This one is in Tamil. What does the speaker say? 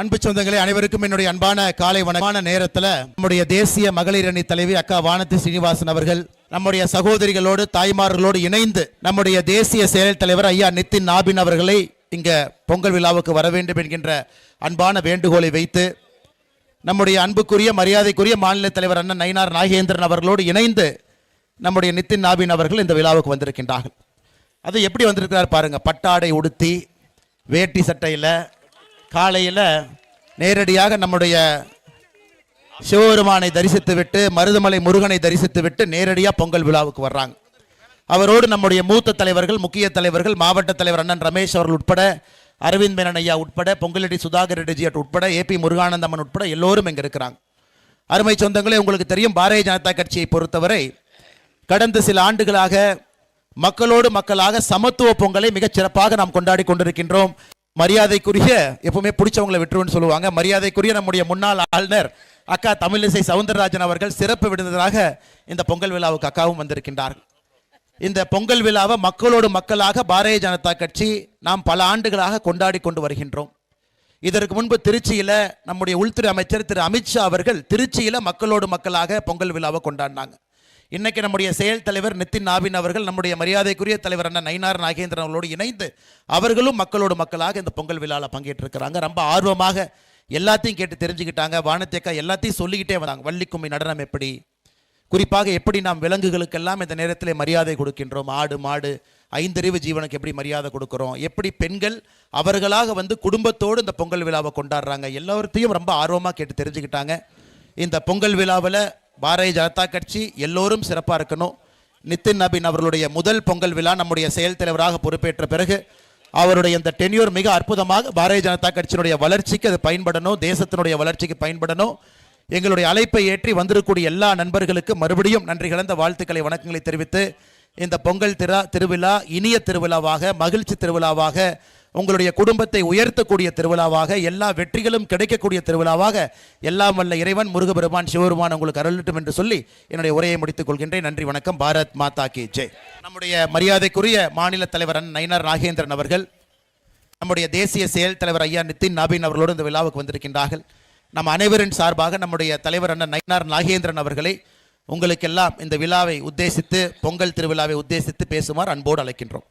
அன்பு சொந்தங்களே, அனைவருக்கும் என்னுடைய அன்பான காலை வணக்கமான நேரத்தில் நம்முடைய தேசிய மகளிர் அணி தலைவி அக்கா வானதி ஸ்ரீனிவாசன் அவர்கள் நம்முடைய சகோதரிகளோடு தாய்மார்களோடு இணைந்து நம்முடைய தேசிய செயல் தலைவர் ஐயா நிதின் நாபின் அவர்களை இங்க பொங்கல் விழாவுக்கு வர வேண்டும் என்கின்ற அன்பான வேண்டுகோளை வைத்து நம்முடைய அன்புக்குரிய மரியாதைக்குரிய மாநில தலைவர் அண்ணன் நயினார் நாகேந்திரன் அவர்களோடு இணைந்து நம்முடைய நிதின் நாபின் அவர்கள் இந்த விழாவுக்கு வந்திருக்கின்றார்கள். அது எப்படி வந்திருக்கிறார் பாருங்க. பட்டாடை உடுத்தி வேட்டி சட்டையில் காலையில் நேரடியாக நம்முடைய சிவபெருமானை தரிசித்து விட்டு மருதமலை முருகனை தரிசித்து விட்டு நேரடியாக பொங்கல் விழாவுக்கு வர்றாங்க. அவரோடு நம்முடைய மூத்த தலைவர்கள், முக்கிய தலைவர்கள், மாவட்ட தலைவர் அண்ணன் ரமேஷ் அவர்கள் உட்பட, அரவிந்த் மேனன் ஐயா உட்பட, பொங்கலடி சுதாகர் ரெட்டிஜி உட்பட, ஏபி முருகானந்தம்மன் உட்பட எல்லோரும் இங்கே இருக்கிறாங்க. அருமை சொந்தங்களே, உங்களுக்கு தெரியும், பாரதிய ஜனதா கட்சியை பொறுத்தவரை கடந்த சில ஆண்டுகளாக மக்களோடு மக்களாக சமத்துவ பொங்கலை மிகச் சிறப்பாக நாம் கொண்டாடி கொண்டிருக்கின்றோம். மரியாதைக்குரிய, எப்பவுமே பிடிச்சவங்களை விட்டுருன்னு சொல்லுவாங்க, மரியாதைக்குரிய நம்முடைய முன்னாள் ஆளுநர் அக்கா தமிழிசை சவுந்தரராஜன் அவர்கள் சிறப்பு விருந்தினராக இந்த பொங்கல் விழாவுக்கு அக்காவும் வந்திருக்கின்றார்கள். இந்த பொங்கல் விழாவை மக்களோடு மக்களாக பாரதிய ஜனதா கட்சி நாம் பல ஆண்டுகளாக கொண்டாடி கொண்டு வருகின்றோம். இதற்கு முன்பு திருச்சியில் நம்முடைய உள்துறை அமைச்சர் திரு அமித்ஷா அவர்கள் திருச்சியில் மக்களோடு மக்களாக பொங்கல் விழாவை கொண்டாடினாங்க. இன்னைக்கு நம்முடைய செயல் தலைவர் நிதின் நாபின் அவர்கள் நம்முடைய மரியாதைக்குரிய தலைவர் அண்ணன் நயினார் நாகேந்திரன் அவர்களோடு இணைந்து அவர்களும் மக்களோடு மக்களாக இந்த பொங்கல் விழாவில் பங்கேற்றிருக்கிறாங்க. ரொம்ப ஆர்வமாக எல்லாத்தையும் கேட்டு தெரிஞ்சுக்கிட்டாங்க. வானத்தேக்கா எல்லாத்தையும் சொல்லிக்கிட்டே வந்தாங்க. வள்ளிக்கும்மி நடனம் எப்படி, குறிப்பாக எப்படி நாம் விலங்குகளுக்கெல்லாம் இந்த நேரத்தில் மரியாதை கொடுக்கின்றோம், ஆடு மாடு ஐந்தறிவு ஜீவனுக்கு எப்படி மரியாதை கொடுக்குறோம், எப்படி பெண்கள் அவர்களாக வந்து குடும்பத்தோடு இந்த பொங்கல் விழாவை கொண்டாடுறாங்க, எல்லாத்தையும் ரொம்ப ஆர்வமாக கேட்டு தெரிஞ்சுக்கிட்டாங்க. இந்த பொங்கல் விழாவில் பாரதிய ஜனதா கட்சி எல்லோரும் சிறப்பாக இருக்கணும். நிதின் நபீன் அவர்களுடைய முதல் பொங்கல் விழா நம்முடைய செயல் தலைவராக பொறுப்பேற்ற பிறகு அவருடைய இந்த டென்யூர் மிக அற்புதமாக பாரதிய ஜனதா கட்சியினுடைய வளர்ச்சிக்கு அது பயன்படணும், தேசத்தினுடைய வளர்ச்சிக்கு பயன்படணும். எங்களுடைய அழைப்பை ஏற்றி வந்திருக்கக்கூடிய எல்லா நண்பர்களுக்கு மறுபடியும் நன்றி கலந்த வாழ்த்துக்களை வணக்கங்களை தெரிவித்து இந்த பொங்கல் திருவிழா இனிய திருவிழாவாக, மகிழ்ச்சி திருவிழாவாக, உங்களுடைய குடும்பத்தை உயர்த்தக்கூடிய திருவிழாவாக, எல்லா வெற்றிகளும் கிடைக்கக்கூடிய திருவிழாவாக எல்லாம் வல்ல இறைவன் முருகபெருமான் சிவபெருமான் உங்களுக்கு அருளட்டும் என்று சொல்லி என்னுடைய உரையை முடித்துக் கொள்கின்றேன். நன்றி, வணக்கம். பாரத் மாதா கி ஜெய். நம்முடைய மரியாதைக்குரிய மாநில தலைவர் நயினார் நாகேந்திரன் அவர்கள் நம்முடைய தேசிய செயல் தலைவர் ஐயா நிதின் நாபின் அவர்களோடு இந்த விழாவுக்கு வந்திருக்கின்றார்கள். நம் அனைவரின் சார்பாக நம்முடைய தலைவர் அண்ணன் நயினார் நாகேந்திரன் அவர்களை உங்களுக்கெல்லாம் இந்த விழாவை உத்தேசித்து, பொங்கல் திருவிழாவை உத்தேசித்து பேசுமாறு அன்போடு அழைக்கின்றோம்.